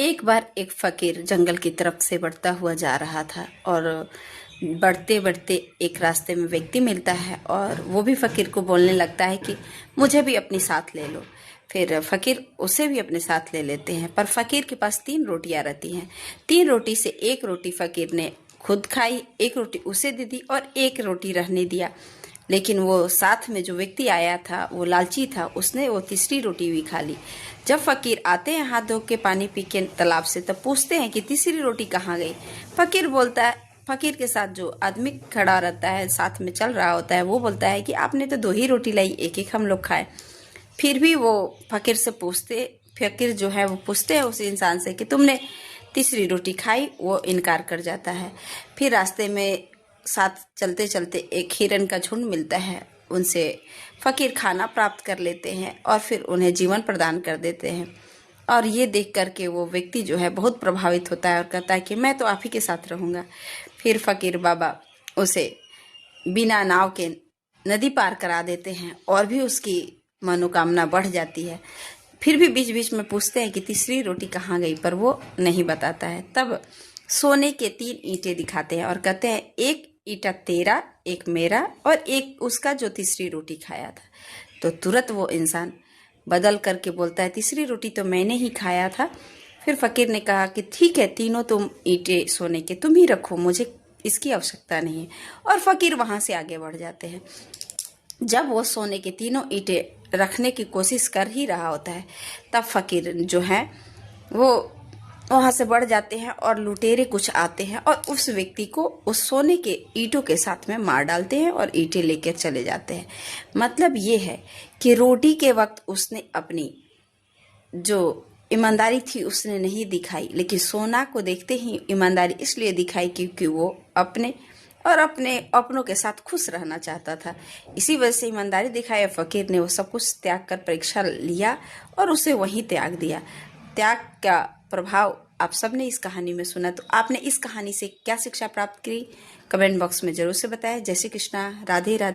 एक बार एक फकीर जंगल की तरफ से बढ़ता हुआ जा रहा था और बढ़ते बढ़ते एक रास्ते में व्यक्ति मिलता है और वो भी फकीर को बोलने लगता है कि मुझे भी अपनी साथ ले लो। फिर फकीर उसे भी अपने साथ ले लेते हैं, पर फकीर के पास 3 रोटियां रहती हैं। 3 रोटी से एक रोटी फकीर ने खुद खाई, एक रोटी उसे दे दी और एक रोटी रहने दिया। लेकिन वो साथ में जो व्यक्ति आया था वो लालची था, उसने वो तीसरी रोटी भी खा ली। जब फकीर आते हैं हाथ धो के पानी पी के तालाब से, तब पूछते हैं कि तीसरी रोटी कहाँ गई। फकीर बोलता है, फकीर के साथ जो आदमी खड़ा रहता है, साथ में चल रहा होता है, वो बोलता है कि आपने तो 2 ही रोटी लाई, एक एक हम लोग खाए। फिर भी वो फकीर से पूछते, फकीर जो है वो पूछते हैं उस इंसान से कि तुमने तीसरी रोटी खाई। वो इनकार कर जाता है। फिर रास्ते में साथ चलते चलते एक हिरन का झुंड मिलता है, उनसे फकीर खाना प्राप्त कर लेते हैं और फिर उन्हें जीवन प्रदान कर देते हैं। और ये देख करके वो व्यक्ति जो है बहुत प्रभावित होता है और कहता है कि मैं तो आप ही के साथ रहूँगा। फिर फकीर बाबा उसे बिना नाव के नदी पार करा देते हैं और भी उसकी मनोकामना बढ़ जाती है। फिर भी बीच बीच में पूछते हैं कि तीसरी रोटी कहाँ गई, पर वो नहीं बताता है। तब सोने के 3 ईंटें दिखाते हैं और कहते हैं एक ईंटा तेरा, एक मेरा और एक उसका जो तीसरी रोटी खाया था। तो तुरंत वो इंसान बदल करके बोलता है तीसरी रोटी तो मैंने ही खाया था। फिर फकीर ने कहा कि ठीक है, तीनों तुम ईंटें सोने के तुम ही रखो, मुझे इसकी आवश्यकता नहीं है। और फकीर वहां से आगे बढ़ जाते हैं। जब वो सोने के तीनों ईंटें रखने की कोशिश कर ही रहा होता है, तब फकीर जो है वो वहां से बढ़ जाते हैं और लुटेरे कुछ आते हैं और उस व्यक्ति को उस सोने के ईंटों के साथ में मार डालते हैं और ईंटें लेकर चले जाते हैं। मतलब ये है कि रोटी के वक्त उसने अपनी जो ईमानदारी थी उसने नहीं दिखाई, लेकिन सोना को देखते ही ईमानदारी इसलिए दिखाई क्योंकि वो अपने और अपने अपनों के साथ खुश रहना चाहता था। इसी वजह से ईमानदारी दिखाई। फकीर ने वो सब कुछ त्याग कर परीक्षा लिया और उसे वहीं त्याग दिया। त्याग का प्रभाव आप सबने इस कहानी में सुना। तो आपने इस कहानी से क्या शिक्षा प्राप्त की, कमेंट बॉक्स में जरूर से बताएं। जय श्री कृष्णा, राधे राधे।